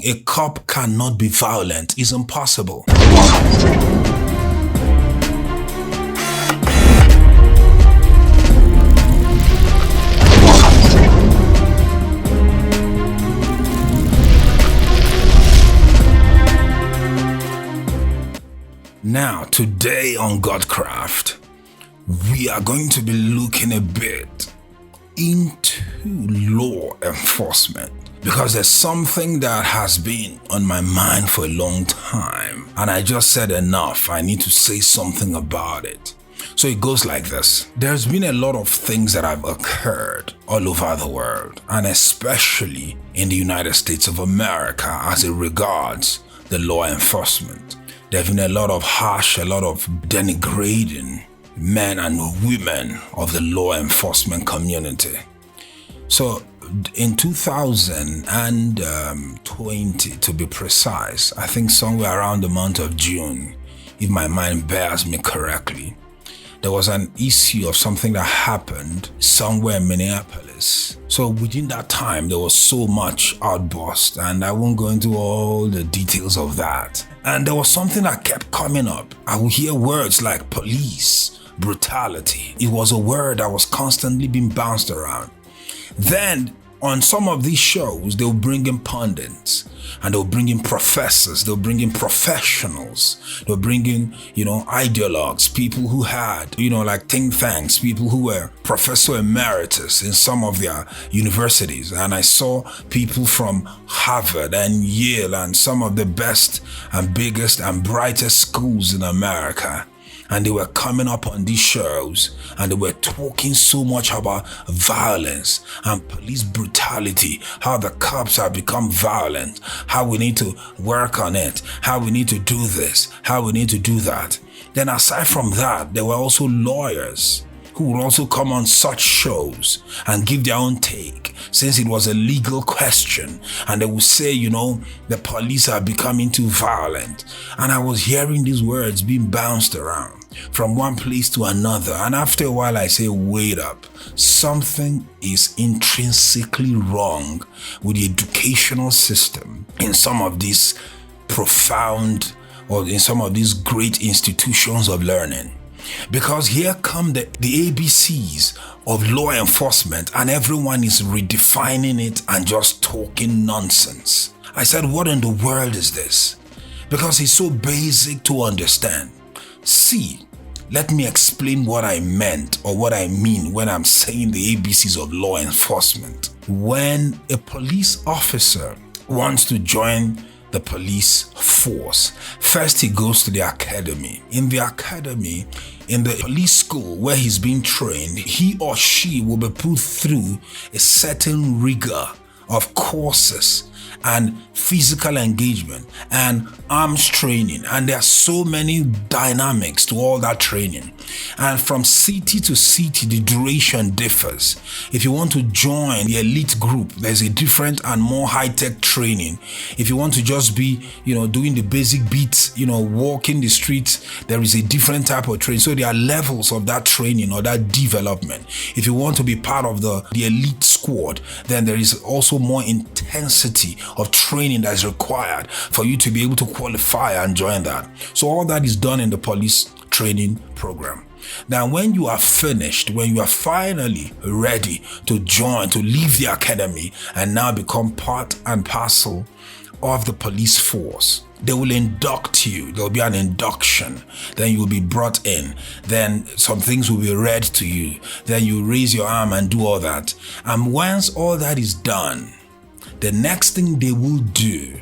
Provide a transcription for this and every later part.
A cop cannot be violent. It's impossible. Now, today on Godcraft, we are going to be looking a bit into law enforcement because there's something that has been on my mind for a long time, and I just said enough. I need to say something about it. So it goes like this. There's been a lot of things that have occurred all over the world, and especially in the United States of America as it regards the law enforcement. There have been a lot of harsh, a lot of denigrating men and women of the law enforcement community. So in 2020, to be precise, I think somewhere around the month of June, if my mind bears me correctly, there was an issue of something that happened somewhere in Minneapolis. So within that time, there was so much outburst, and I won't go into all the details of that. And there was something that kept coming up. I would hear words like police, brutality. It was a word that was constantly being bounced around. Then on some of these shows, they'll bring in pundits, and they'll bring in professors, they'll bring in professionals, they'll bring in, ideologues, people who had, like think tanks, people who were professor emeritus in some of their universities. And I saw people from Harvard and Yale and some of the best and biggest and brightest schools in America. And they were coming up on these shows and they were talking so much about violence and police brutality, how the cops have become violent, how we need to work on it, how we need to do this, how we need to do that. Then aside from that, there were also lawyers who would also come on such shows and give their own take, since it was a legal question. And they would say, the police are becoming too violent. And I was hearing these words being bounced around from one place to another. And after a while, I say, wait up. Something is intrinsically wrong with the educational system in some of these profound or in some of these great institutions of learning. Because here come the ABCs of law enforcement, and everyone is redefining it and just talking nonsense. I said, what in the world is this? Because it's so basic to understand. See, let me explain what I meant or what I mean when I'm saying the ABCs of law enforcement. When a police officer wants to join the police force, first he goes to the academy. In the academy, in the police school where he's being trained, he or she will be put through a certain rigor of courses and physical engagement and arms training. And there are so many dynamics to all that training. And from city to city, the duration differs. If you want to join the elite group, there's a different and more high-tech training. If you want to just be, doing the basic beats, walking the streets, there is a different type of training. So there are levels of that training or that development. If you want to be part of the elite squad, then there is also more intensity of training that is required for you to be able to qualify and join that. So all that is done in the police training program. Now, when you are finished, when you are finally ready to join, to leave the academy and now become part and parcel of the police force, they will induct you. There will be an induction. Then you will be brought in. Then some things will be read to you. Then you raise your arm and do all that. And once all that is done, the next thing they will do,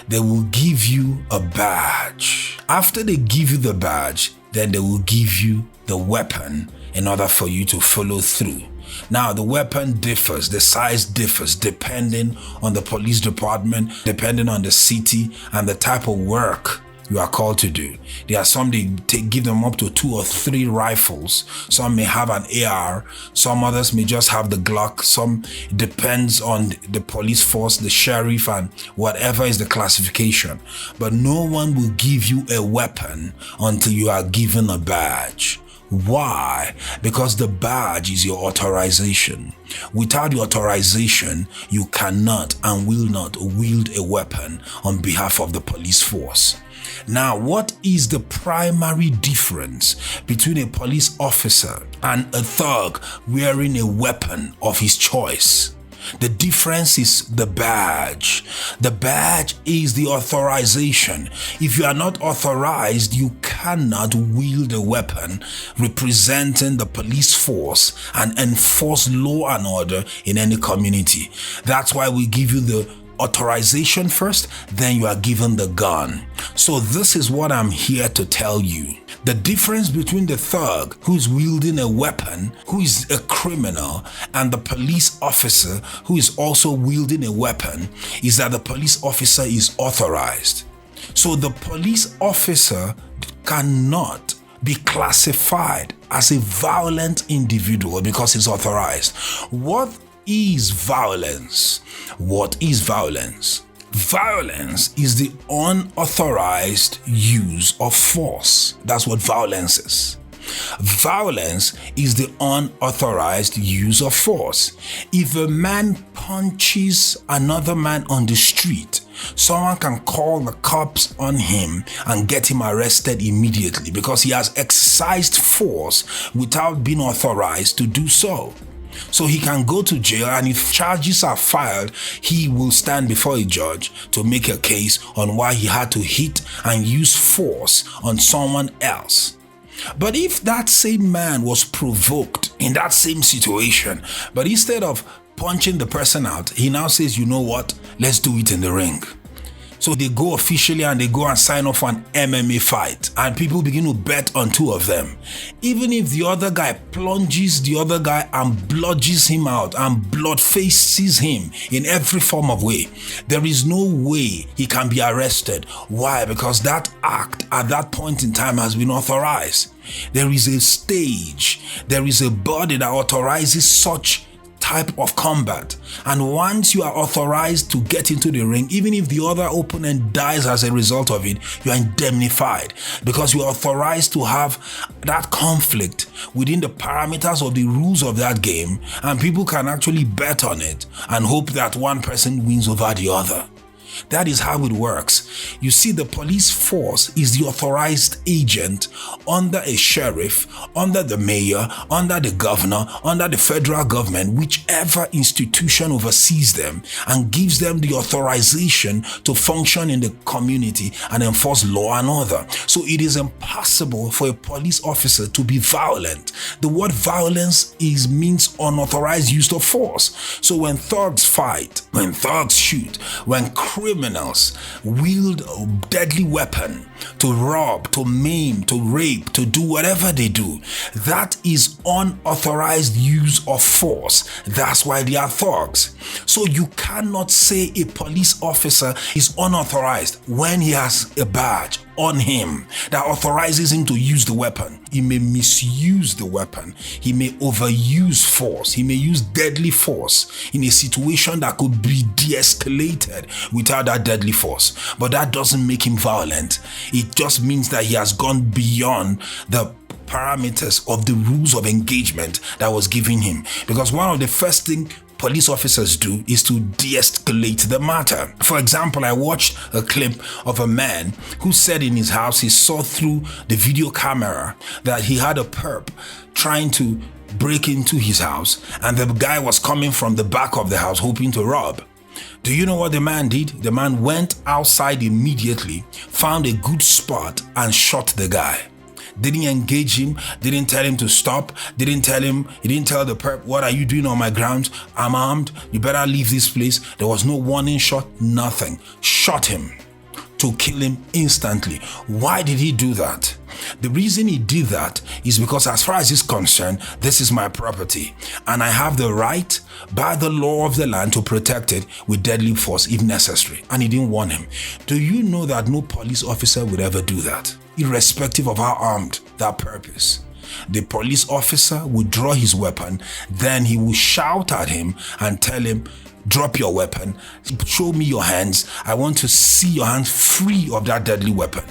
they will give you a badge. After they give you the badge, then they will give you the weapon in order for you to follow through. Now, the weapon differs, the size differs depending on the police department, depending on the city and the type of work you are called to do. There are some they give them up to 2 or 3 rifles. Some may have an AR. Some others may just have the Glock. Some depends on the police force, the sheriff, and whatever is the classification. But no one will give you a weapon until you are given a badge. Why? Because the badge is your authorization. Without the authorization, you cannot and will not wield a weapon on behalf of the police force. Now, what is the primary difference between a police officer and a thug wearing a weapon of his choice? The difference is the badge. The badge is the authorization. If you are not authorized, you cannot wield a weapon representing the police force and enforce law and order in any community. That's why we give you the authorization first, then you are given the gun. So this is what I'm here to tell you. The difference between the thug who is wielding a weapon, who is a criminal, and the police officer who is also wielding a weapon is that the police officer is authorized. So the police officer cannot be classified as a violent individual because he's authorized. What is violence? What is violence? Violence is the unauthorized use of force. That's what violence is. Violence is the unauthorized use of force. If a man punches another man on the street, someone can call the cops on him and get him arrested immediately because he has exercised force without being authorized to do so. So he can go to jail, and if charges are filed, he will stand before a judge to make a case on why he had to hit and use force on someone else. But if that same man was provoked in that same situation, but instead of punching the person out, he now says, you know what, let's do it in the ring. So they go officially and they go and sign off an MMA fight, and people begin to bet on two of them. Even if the other guy plunges the other guy and bludgeons him out and blood faces him in every form of way, there is no way he can be arrested. Why? Because that act at that point in time has been authorized. There is a stage, there is a body that authorizes such type of combat, and once you are authorized to get into the ring, even if the other opponent dies as a result of it, you are indemnified because you are authorized to have that conflict within the parameters of the rules of that game, and people can actually bet on it and hope that one person wins over the other. That is how it works. You see, the police force is the authorized agent under a sheriff, under the mayor, under the governor, under the federal government, whichever institution oversees them and gives them the authorization to function in the community and enforce law and order. So it is impossible for a police officer to be violent. The word violence means unauthorized use of force. So when thugs fight, when thugs shoot, when criminals wield a deadly weapon to rob, to maim, to rape, to do whatever they do, that is unauthorized use of force. That's why they are thugs. So you cannot say a police officer is unauthorized when he has a badge on him that authorizes him to use the weapon. He may misuse the weapon. He may overuse force. He may use deadly force in a situation that could be de-escalated without that deadly force. But that doesn't make him violent. It just means that he has gone beyond the parameters of the rules of engagement that was given him. Because one of the first things police officers do is to de-escalate the matter. For example, I watched a clip of a man who said in his house he saw through the video camera that he had a perp trying to break into his house, and the guy was coming from the back of the house hoping to rob. Do you know what the man did? The man went outside immediately, found a good spot, and shot the guy. Didn't engage him, didn't tell him to stop, he didn't tell the perp, what are you doing on my grounds? I'm armed, you better leave this place. There was no warning shot, nothing. Shot him to kill him instantly. Why did he do that? The reason he did that is because as far as he's concerned, this is my property and I have the right by the law of the land to protect it with deadly force if necessary. And he didn't warn him. Do you know that no police officer would ever do that, irrespective of how armed that purpose? The police officer would draw his weapon, then he will shout at him and tell him, Drop your weapon. Show me your hands. I want to see your hands free of that deadly weapon.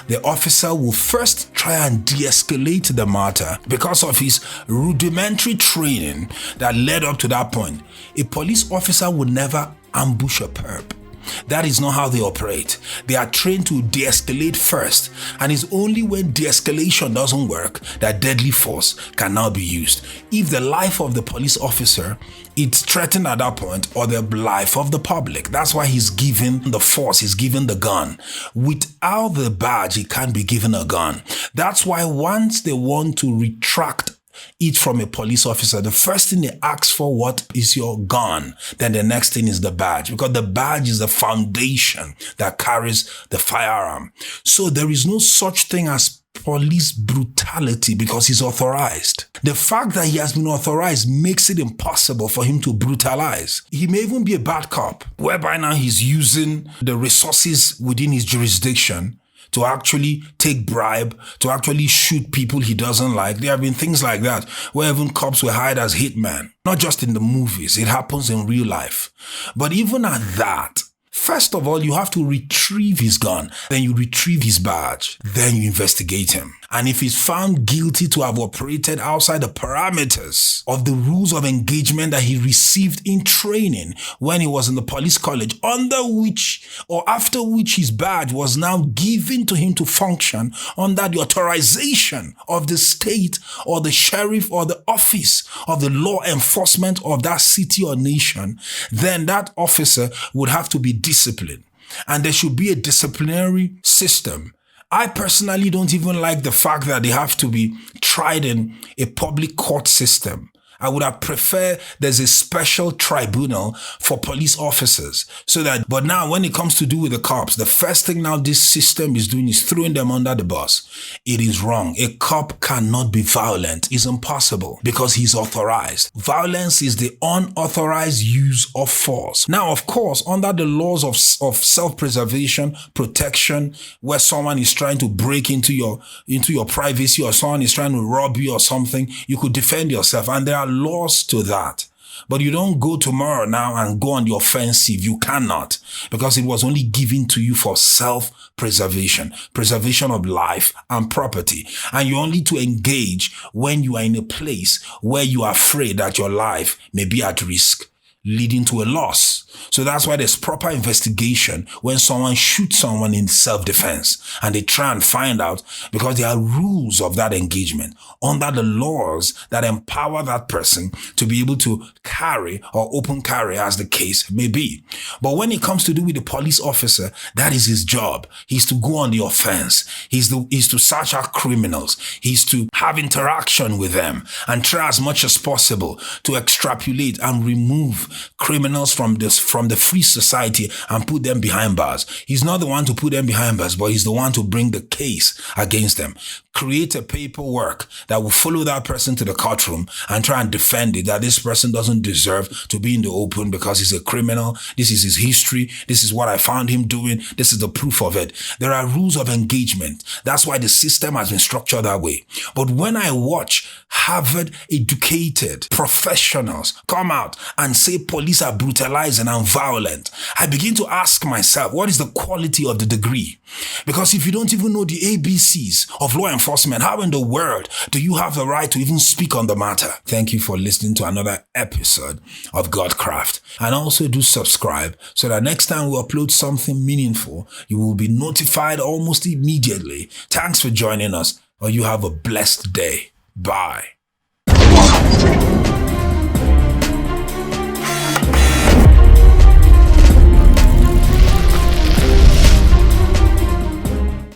The officer will first try and de-escalate the matter because of his rudimentary training that led up to that point. A police officer would never ambush a perp. That is not how they operate. They are trained to de-escalate first, and it's only when de-escalation doesn't work that deadly force can now be used. If the life of the police officer is threatened at that point, or the life of the public, that's why he's given the force, he's given the gun. Without the badge, he can't be given a gun. That's why once they want to retract it from a police officer, the first thing they ask for, what is your gun? Then the next thing is the badge, because the badge is the foundation that carries the firearm. So there is no such thing as police brutality because he's authorized. The fact that he has been authorized makes it impossible for him to brutalize. He may even be a bad cop, whereby now he's using the resources within his jurisdiction to actually take bribe, to actually shoot people he doesn't like. There have been things like that, where even cops were hired as hitmen. Not just in the movies, it happens in real life. But even at that, first of all, you have to retrieve his gun, then you retrieve his badge, then you investigate him. And if he's found guilty to have operated outside the parameters of the rules of engagement that he received in training when he was in the police college, under which or after which his badge was now given to him to function under the authorization of the state or the sheriff or the office of the law enforcement of that city or nation, then that officer would have to be disciplined. And there should be a disciplinary system. I personally don't even like the fact that they have to be tried in a public court system. I would have preferred there's a special tribunal for police officers but now when it comes to do with the cops, the first thing now this system is doing is throwing them under the bus. It is wrong. A cop cannot be violent. It's impossible because he's authorized. Violence is the unauthorized use of force. Now, of course, under the laws of self-preservation, protection, where someone is trying to break into your privacy or someone is trying to rob you or something, you could defend yourself, and there are laws to that. But you don't go tomorrow now and go on the offensive. You cannot, because it was only given to you for self-preservation, preservation of life and property. And you only to engage when you are in a place where you are afraid that your life may be at risk, leading to a loss. So that's why there's proper investigation when someone shoots someone in self-defense, and they try and find out, because there are rules of that engagement under the laws that empower that person to be able to carry or open carry, as the case may be. But when it comes to do with the police officer, that is his job. He's to go on the offense. He's to search out criminals. He's to have interaction with them and try as much as possible to extrapolate and remove criminals from the free society and put them behind bars. He's not the one to put them behind bars, but he's the one to bring the case against them. Create a paperwork that will follow that person to the courtroom and try and defend it, that this person doesn't deserve to be in the open because he's a criminal. This is his history. This is what I found him doing. This is the proof of it. There are rules of engagement. That's why the system has been structured that way. But when I watch Harvard-educated professionals come out and say police are brutalizing and violent, I begin to ask myself, what is the quality of the degree? Because if you don't even know the ABCs of law enforcement, how in the world do you have the right to even speak on the matter? Thank you for listening to another episode of Godcraft. And also do subscribe so that next time we upload something meaningful, you will be notified almost immediately. Thanks for joining us, or you have a blessed day. Bye.